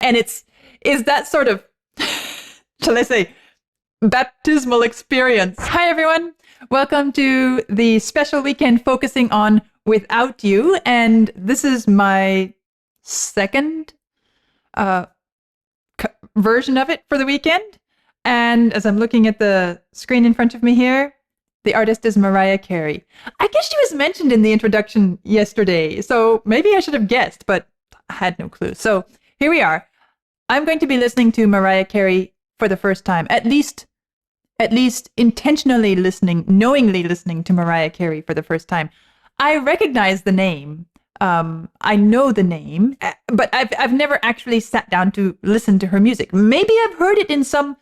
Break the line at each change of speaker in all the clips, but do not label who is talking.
And is that sort of, shall I say, baptismal experience. Hi, everyone. Welcome to the special weekend focusing on Without You. And this is my second version of it for the weekend. And as I'm looking at the screen in front of me here, the artist is Mariah Carey. I guess she was mentioned in the introduction yesterday, so maybe I should have guessed, but I had no clue. So here we are. I'm going to be listening to Mariah Carey for the first time, at least intentionally listening, knowingly listening to Mariah Carey for the first time. I recognize the name. I know the name, but I've never actually sat down to listen to her music. Maybe I've heard it in some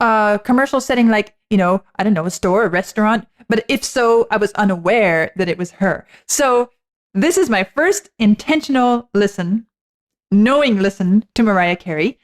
commercial setting, like, I don't know, a store, a restaurant. But if so, I was unaware that it was her. So this is my first intentional knowing listen to Mariah Carey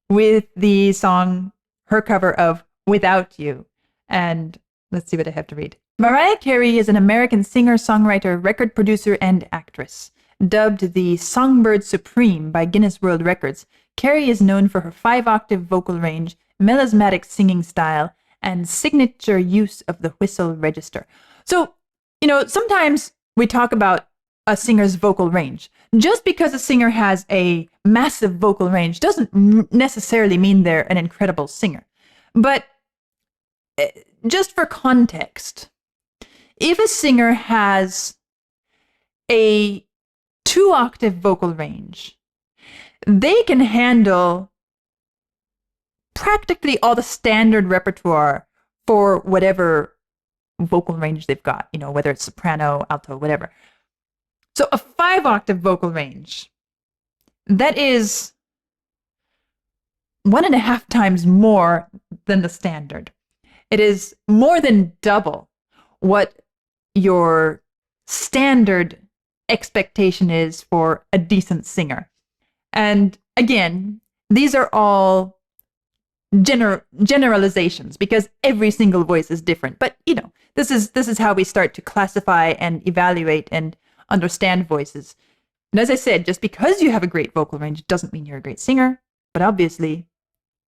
with the song, her cover of Without You. And let's see what I have to read. Mariah Carey is an American singer, songwriter, record producer, and actress. Dubbed the Songbird Supreme by Guinness World Records, Carey is known for her 5-octave vocal range, melismatic singing style, and signature use of the whistle register. So, sometimes we talk about a singer's vocal range. Just because a singer has a massive vocal range doesn't necessarily mean they're an incredible singer. But just for context, if a singer has a 2-octave vocal range, they can handle practically all the standard repertoire for whatever vocal range they've got, whether it's soprano, alto, whatever. So a 5-octave vocal range, that is 1.5 times more than the standard. It is more than double what your standard expectation is for a decent singer. And again, these are all generalizations because every single voice is different. But this is how we start to classify and evaluate and understand voices. And as I said, just because you have a great vocal range doesn't mean you're a great singer. But obviously,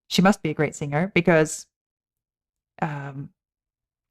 she must be a great singer because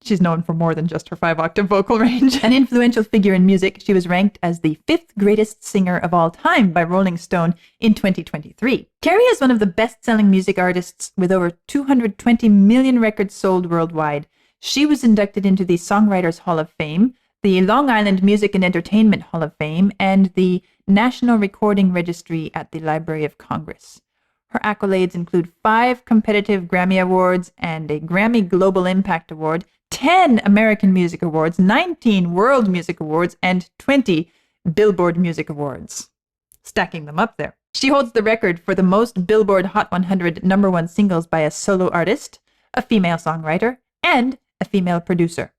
she's known for more than just her 5-octave vocal range. An influential figure in music, she was ranked as the 5th greatest singer of all time by Rolling Stone in 2023. Carey is one of the best-selling music artists with over 220 million records sold worldwide. She was inducted into the Songwriters Hall of Fame, the Long Island Music and Entertainment Hall of Fame, and the National Recording Registry at the Library of Congress. Her accolades include 5 competitive Grammy Awards and a Grammy Global Impact Award, 10 American Music Awards, 19 World Music Awards, and 20 Billboard Music Awards. Stacking them up there. She holds the record for the most Billboard Hot 100 #1 singles by a solo artist, a female songwriter, and a female producer,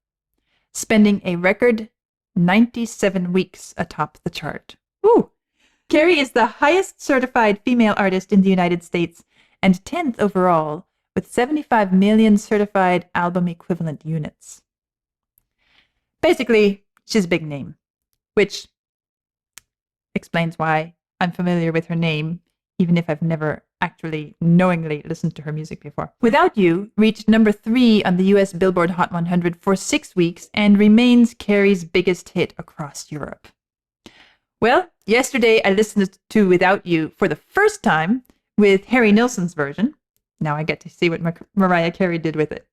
spending a record 97 weeks atop the chart. Woo! Carey is the highest certified female artist in the United States and 10th overall, with 75 million certified album equivalent units. Basically, she's a big name, which explains why I'm familiar with her name, even if I've never actually knowingly listened to her music before. Without You reached number 3 on the US Billboard Hot 100 for 6 weeks and remains Carey's biggest hit across Europe. Well, yesterday I listened to Without You for the first time with Harry Nilsson's version. Now I get to see what Mariah Carey did with it.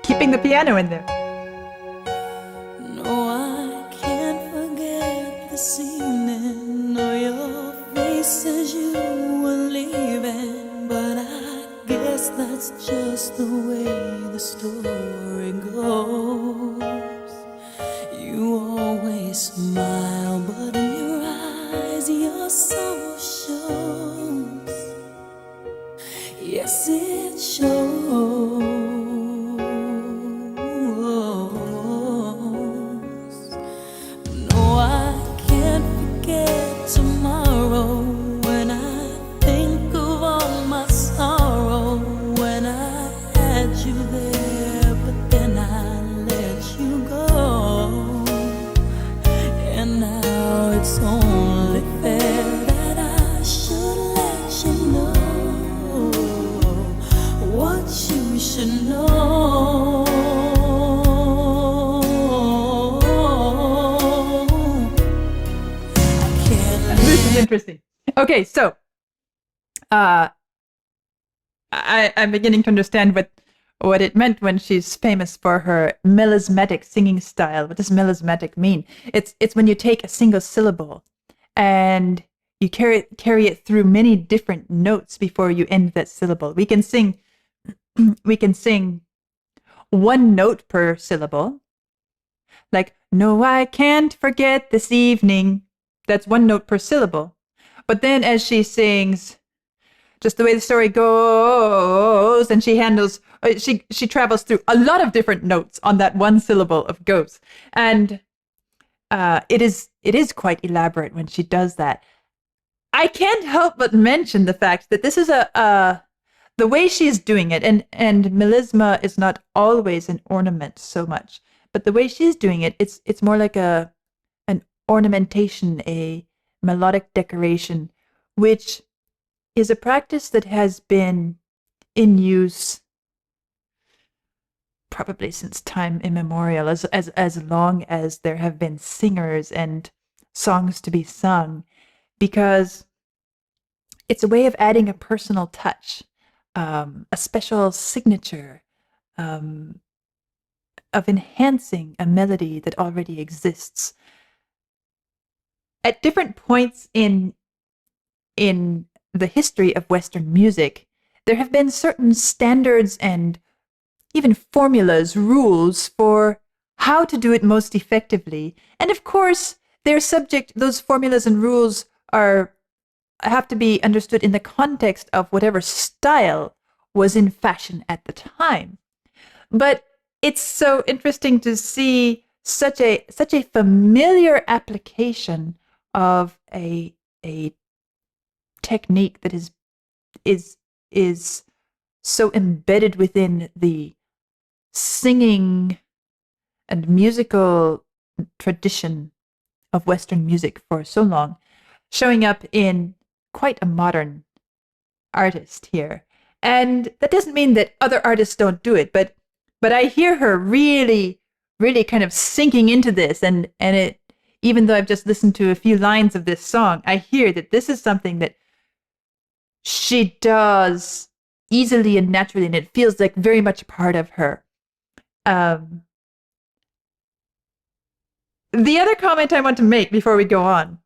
Keeping the piano in there.
No, I can't forget this evening or your face as you were leaving, but I guess that's just the way the story goes. You always smile, but in your eyes your soul shows. Yes, it shows. No, I can't forget tomorrow when I think of all my sorrow, when I had you there, but then I let you go. And now it's only fair that I should let you know what you should know.
This is interesting. Okay, so I'm beginning to understand what it meant when she's famous for her melismatic singing style. What does melismatic mean? It's when you take a single syllable and you carry it through many different notes before you end that syllable. We can sing one note per syllable. Like, no, I can't forget this evening. That's one note per syllable. But then as she sings, just the way the story goes, and she travels through a lot of different notes on that one syllable of goes. And it is quite elaborate when she does that. I can't help but mention the fact that this is the way she's doing it, and melisma is not always an ornament so much, but the way she's doing it, it's more like an ornamentation, a melodic decoration, which is a practice that has been in use probably since time immemorial, as long as there have been singers and songs to be sung, because it's a way of adding a personal touch, a special signature, of enhancing a melody that already exists. At different points in the history of Western music, there have been certain standards and even formulas, rules for how to do it most effectively. And of course, those formulas and rules have to be understood in the context of whatever style was in fashion at the time. But it's so interesting to see such a familiar application of a technique that is so embedded within the singing and musical tradition of Western music for so long, showing up in quite a modern artist here. And that doesn't mean that other artists don't do it, but I hear her really, really kind of sinking into this, and it, even though I've just listened to a few lines of this song, I hear that this is something that she does easily and naturally, and it feels like very much a part of her. The other comment I want to make before we go on,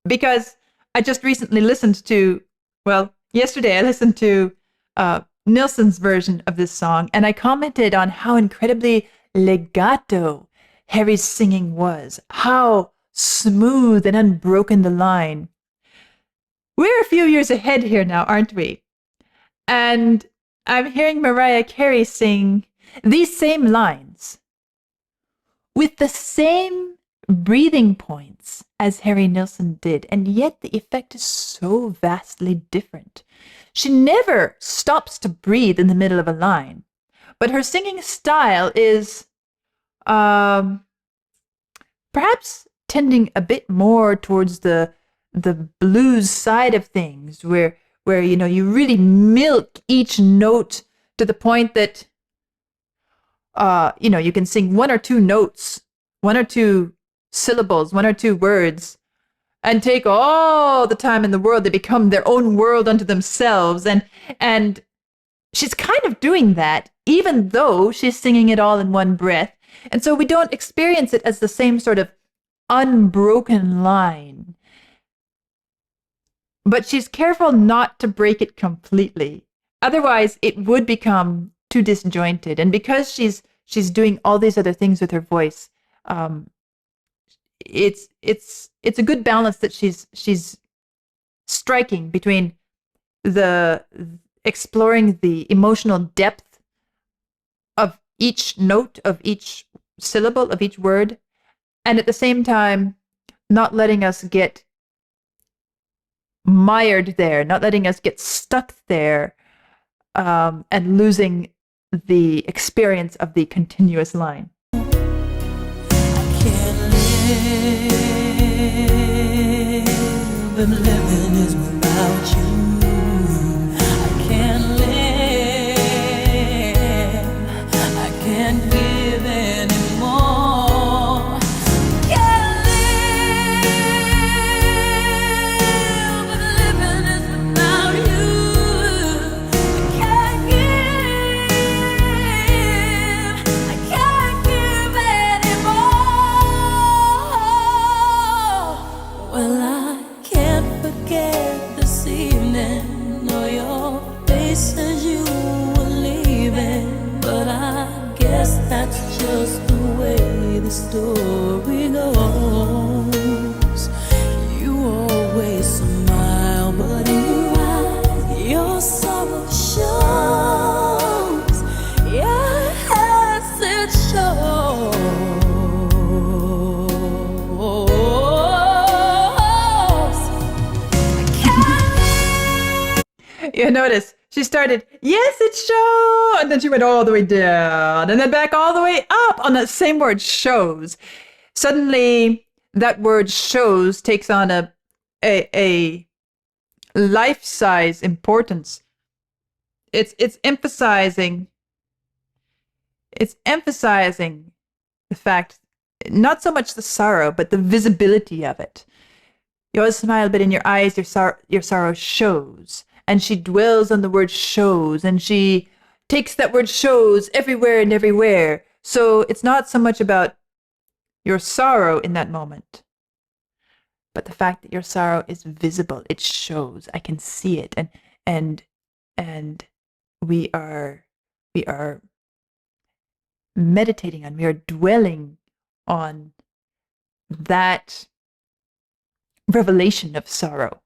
because I just recently listened to, yesterday I listened to Nilsson's version of this song, and I commented on how incredibly legato Harry's singing was, how smooth and unbroken the line. We're a few years ahead here now, aren't we? And I'm hearing Mariah Carey sing these same lines with the same breathing points as Harry Nilsson did, and yet the effect is so vastly different. She never stops to breathe in the middle of a line, but her singing style is perhaps tending a bit more towards the blues side of things, where you really milk each note to the point that you can sing one or two notes, one or two syllables, one or two words, and take all the time in the world. They become their own world unto themselves, and she's kind of doing that, even though she's singing it all in one breath. And so we don't experience it as the same sort of unbroken line. But she's careful not to break it completely. Otherwise, it would become too disjointed. And because she's doing all these other things with her voice, it's a good balance that she's striking between the exploring the emotional depth of each note, of each syllable, of each word, and at the same time not letting us get mired there, not letting us get stuck there, and losing the experience of the continuous line.
I can't live and living is without you. I can't live, I can't give anymore. Can't live, and living is without you. I can't give anymore. Well, I can't forget this evening or your face as you were leaving, but I guess that's just the way the story goes. You always smile, but in your eyes your sorrow shows. Yes, it shows.
You notice she started, yes, it's show, and then she went all the way down, and then back all the way up on that same word, shows. Suddenly, that word shows takes on a life-size importance. It's emphasizing the fact, not so much the sorrow, but the visibility of it. You always smile, but in your eyes, your sorrow shows. And she dwells on the word shows, and she takes that word shows everywhere and everywhere. So it's not so much about your sorrow in that moment, but the fact that your sorrow is visible. It shows. I can see it. And we are meditating on, we are dwelling on that revelation of sorrow.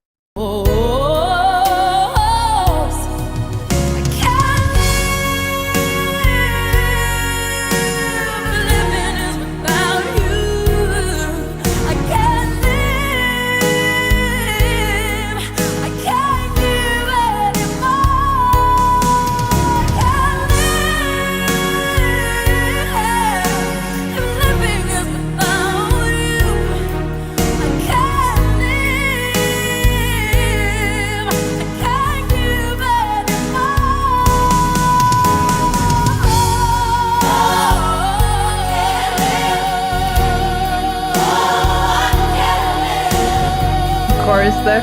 Chorus there.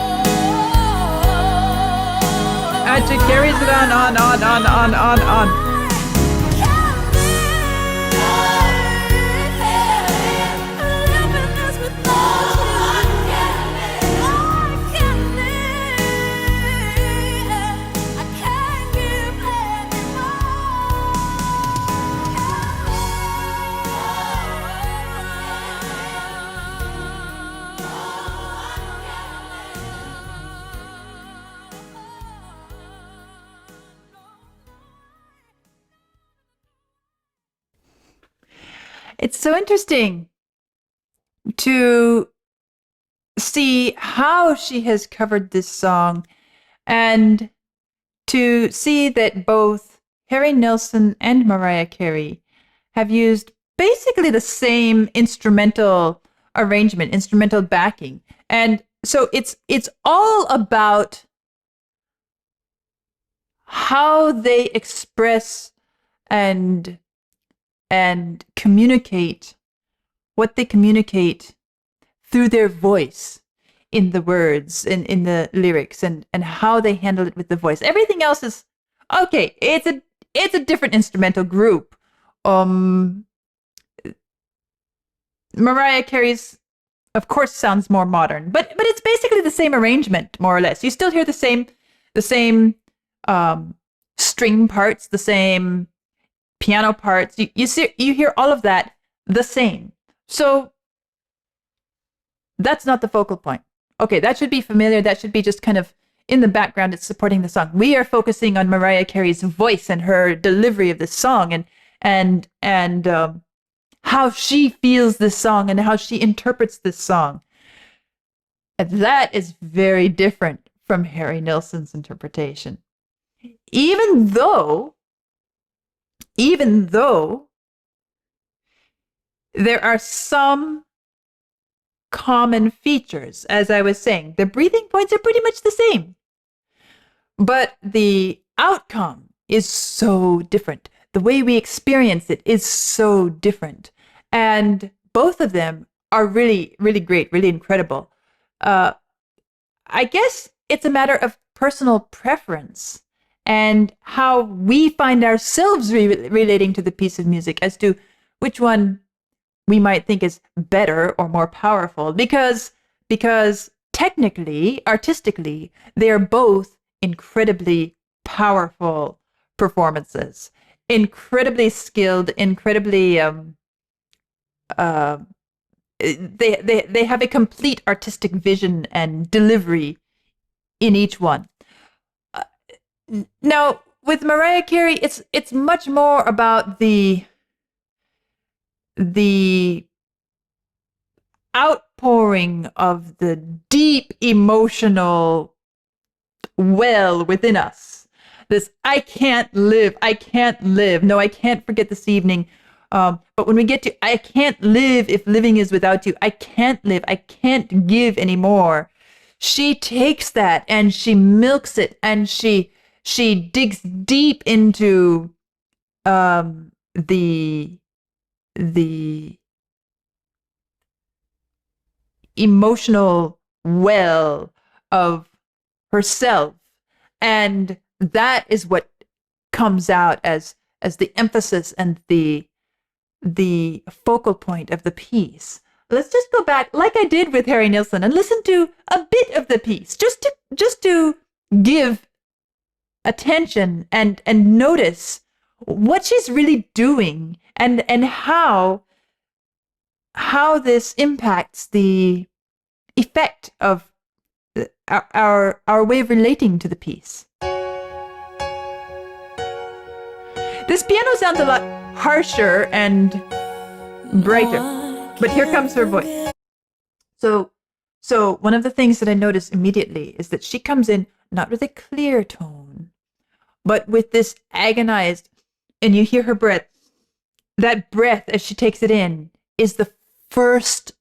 And she carries it on. It's so interesting to see how she has covered this song, and to see that both Harry Nilsson and Mariah Carey have used basically the same instrumental arrangement, instrumental backing. And so it's all about how they express and communicate what they communicate through their voice in the words, in the lyrics, and how they handle it with the voice. Everything else is okay. It's a different instrumental group. Mariah Carey's, of course, sounds more modern, but it's basically the same arrangement, more or less. You still hear the same string parts, the same piano parts. You hear all of that the same. So that's not the focal point. Okay, that should be familiar. That should be just kind of in the background. It's supporting the song. We are focusing on Mariah Carey's voice and her delivery of this song, and how she feels this song and how she interprets this song. And that is very different from Harry Nilsson's interpretation. Even though there are some common features. As I was saying, the breathing points are pretty much the same, but the outcome is so different. The way we experience it is so different. And both of them are really, really great, really incredible. I guess it's a matter of personal preference and how we find ourselves relating to the piece of music as to which one we might think is better or more powerful, because technically, artistically, they are both incredibly powerful performances, incredibly skilled, incredibly they have a complete artistic vision and delivery in each one. Now, with Mariah Carey, it's much more about the outpouring of the deep emotional well within us. This, I can't live. No, I can't forget this evening. But when we get to, I can't live if living is without you. I can't live. I can't give anymore. She takes that and she milks it, and she digs deep into the emotional well of herself, and that is what comes out as the emphasis and the focal point of the piece. Let's just go back, like I did with Harry Nilsson, and listen to a bit of the piece, just to give attention and notice what she's really doing, and how this impacts the effect of our way of relating to the piece. This piano sounds a lot harsher and brighter, but here comes her voice. So one of the things that I notice immediately is that she comes in not with a clear tone, but with this agonized, and you hear her breath. That breath, as she takes it in, is the first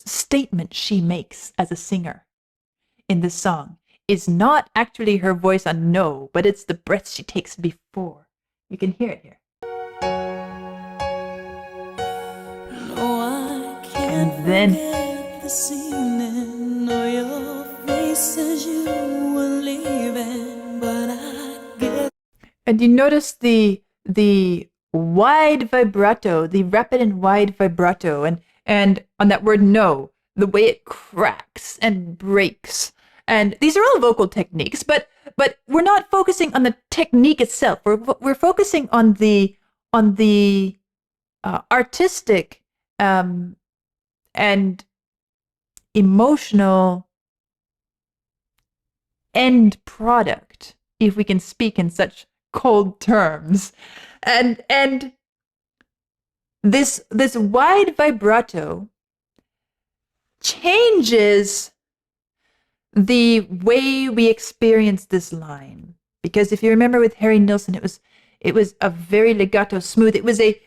statement she makes as a singer in this song. Is not actually her voice on no, but it's the breath she takes before. You can hear it here.
No, I can't
and then
this evening, or your face as you were leaving, but I guess.
And you notice the wide vibrato, the rapid and wide vibrato, and on that word no, the way it cracks and breaks. And these are all vocal techniques, but we're not focusing on the technique itself. We're focusing on the artistic and emotional end product, if we can speak in such cold terms. And this wide vibrato changes the way we experience this line, because if you remember with Harry Nilsson, it was a very legato smooth. It was a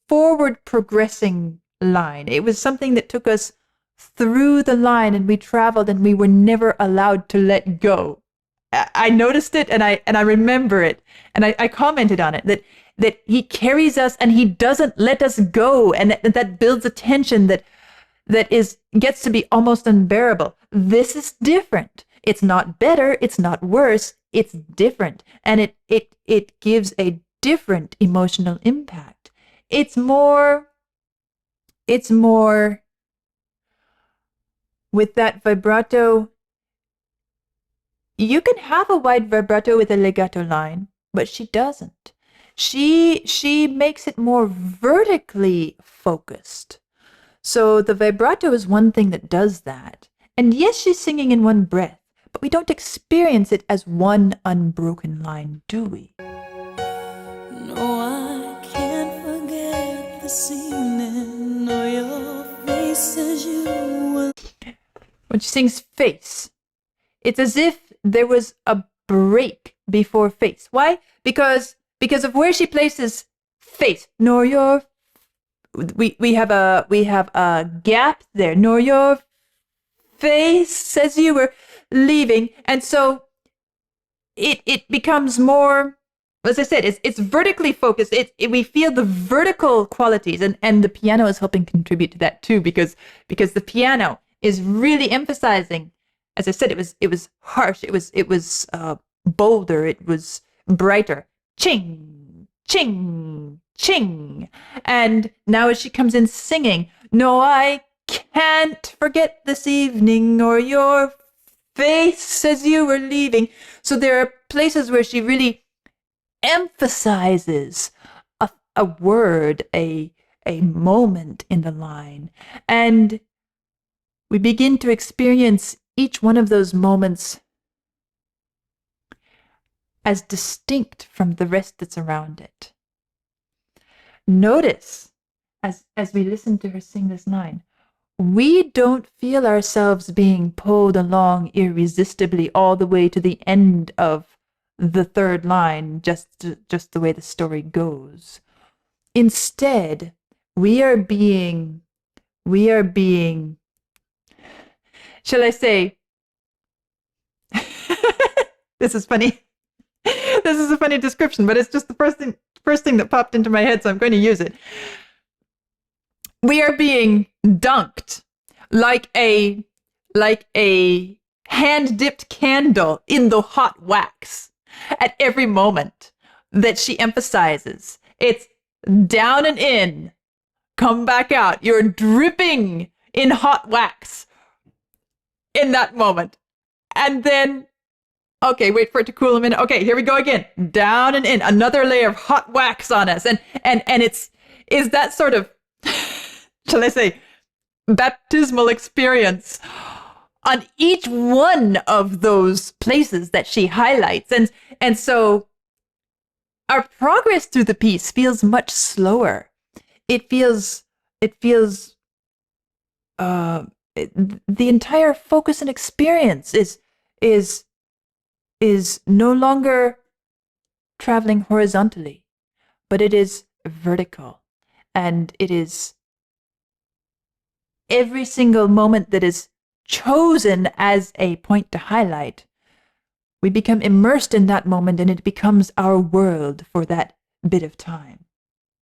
forward progressing line. It was something that took us through the line, and we traveled, and we were never allowed to let go. I noticed it, and I remember it, and I commented on it, that he carries us and he doesn't let us go, and that builds a tension that gets to be almost unbearable. This is different. It's not better, it's not worse, it's different. And it gives a different emotional impact. It's more with that vibrato. You can have a wide vibrato with a legato line, but she doesn't. She makes it more vertically focused. So the vibrato is one thing that does that. And yes, she's singing in one breath, but we don't experience it as one unbroken line, do we?
No, I can't forget this evening, or your face as you were.
When she sings face, it's as if there was a break before face. Why? Because of where she places face, nor your we have a gap there, nor your face as you were leaving. And so it becomes more, as I said, it's vertically focused. We feel the vertical qualities, and the piano is helping contribute to that too, because the piano is really emphasizing, as I said, it was harsh, it was bolder, it was brighter. Ching, ching, ching. And now as she comes in singing, no, I can't forget this evening or your face as you were leaving. So there are places where she really emphasizes a word, a moment in the line. And we begin to experience each one of those moments as distinct from the rest that's around it. Notice, as we listen to her sing this line, we don't feel ourselves being pulled along irresistibly all the way to the end of the third line, just the way the story goes. Instead, we are being, shall I say, this is funny. This is a funny description, but it's just the first thing that popped into my head, so I'm going to use it. We are being dunked like a hand-dipped candle in the hot wax at every moment that she emphasizes. It's down and in, come back out. You're dripping in hot wax in that moment. And then, okay, wait for it to cool a minute. Okay, here we go again. Down and in, another layer of hot wax on us. And is that sort of, shall I say, baptismal experience on each one of those places that she highlights. And so our progress through the piece feels much slower. The entire focus and experience is no longer traveling horizontally, but it is vertical. And it is every single moment that is chosen as a point to highlight. We become immersed in that moment, and it becomes our world for that bit of time.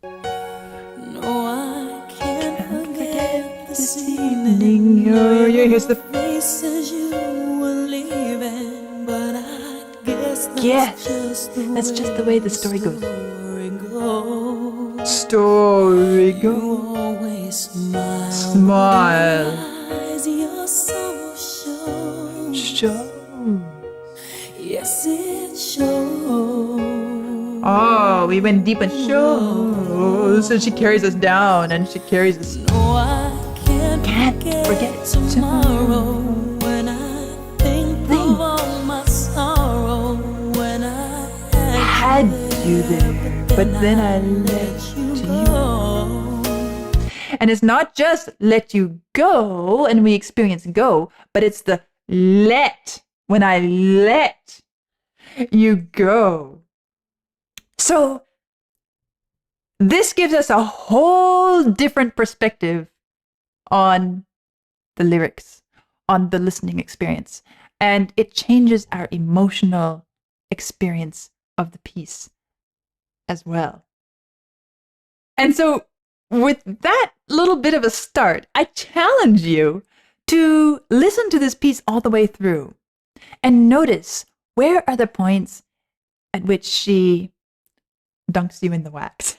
No, I can't forget this evening.
Here's the
faces you were leaving, but I guess
that's just the way the story goes.
Story
goes.
You always
Smile.
You're so sure. Yes, it shows.
Oh, we went deep and shows. So she carries us down, and she carries us.
No, I can't forget tomorrow when I think of all my sorrow. When I
had you there, but then I let you go. And it's not just let you go, and we experience go, but it's the let, when I let you go. So this gives us a whole different perspective on the lyrics, on the listening experience, and it changes our emotional experience of the piece as well. And so with that little bit of a start, I challenge you to listen to this piece all the way through and notice, where are the points at which she dunks you in the wax?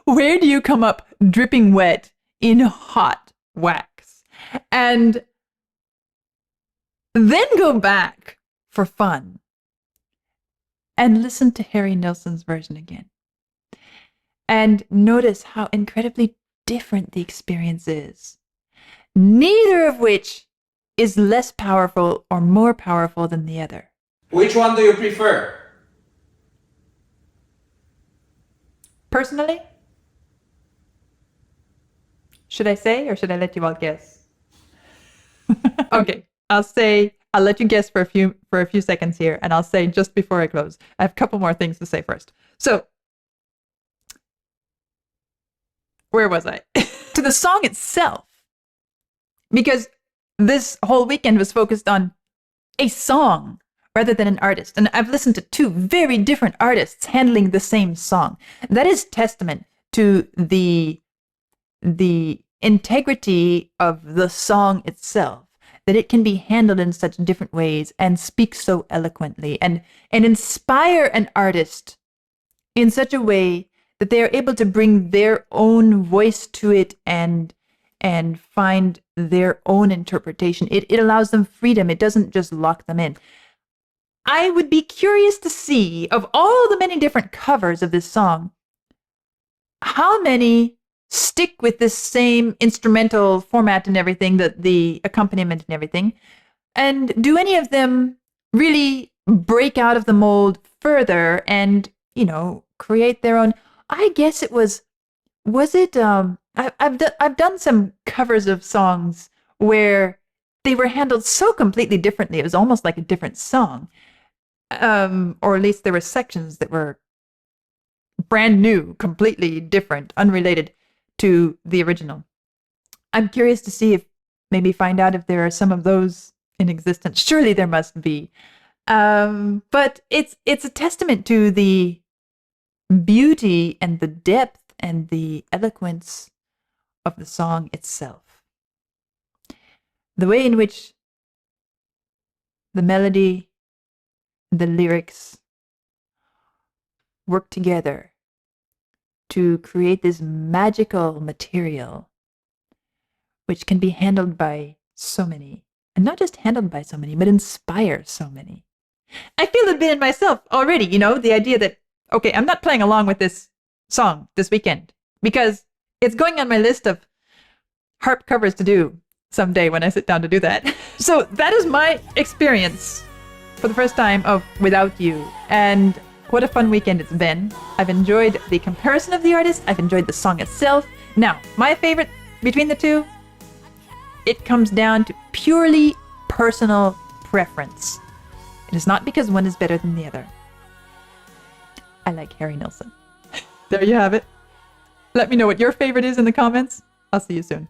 Where do you come up dripping wet in hot wax? And then go back for fun and listen to Harry Nilsson's version again. And notice how incredibly different the experience is. Neither of which is less powerful or more powerful than the other.
Which one do you prefer?
Personally? Should I say, or should I let you all guess? Okay, I'll let you guess for a few seconds here, and I'll say just before I close. I have a couple more things to say first. So, where was I? To the song itself. Because this whole weekend was focused on a song rather than an artist. And I've listened to two very different artists handling the same song. That is testament to the integrity of the song itself, that it can be handled in such different ways and speak so eloquently and inspire an artist in such a way that they are able to bring their own voice to it and find their own interpretation. It allows them freedom. It doesn't just lock them in. I would be curious to see, of all the many different covers of this song, how many stick with this same instrumental format and everything, the accompaniment and everything, and do any of them really break out of the mold further and, create their own? I guess it was it I've done some covers of songs where they were handled so completely differently. It was almost like a different song. Or at least there were sections that were brand new, completely different, unrelated to the original. I'm curious to see find out if there are some of those in existence. Surely there must be. But it's a testament to the beauty and the depth and the eloquence of the song itself. The way in which the melody, the lyrics work together to create this magical material which can be handled by so many, and not just handled by so many, but inspire so many. I feel a bit in myself already, the idea that, okay, I'm not playing along with this song this weekend because it's going on my list of harp covers to do someday when I sit down to do that. So that is my experience for the first time of Without You. And what a fun weekend it's been. I've enjoyed the comparison of the artists. I've enjoyed the song itself. Now, my favorite between the two, it comes down to purely personal preference. It is not because one is better than the other. I like Harry Nilsson. There you have it. Let me know what your favorite is in the comments. I'll see you soon.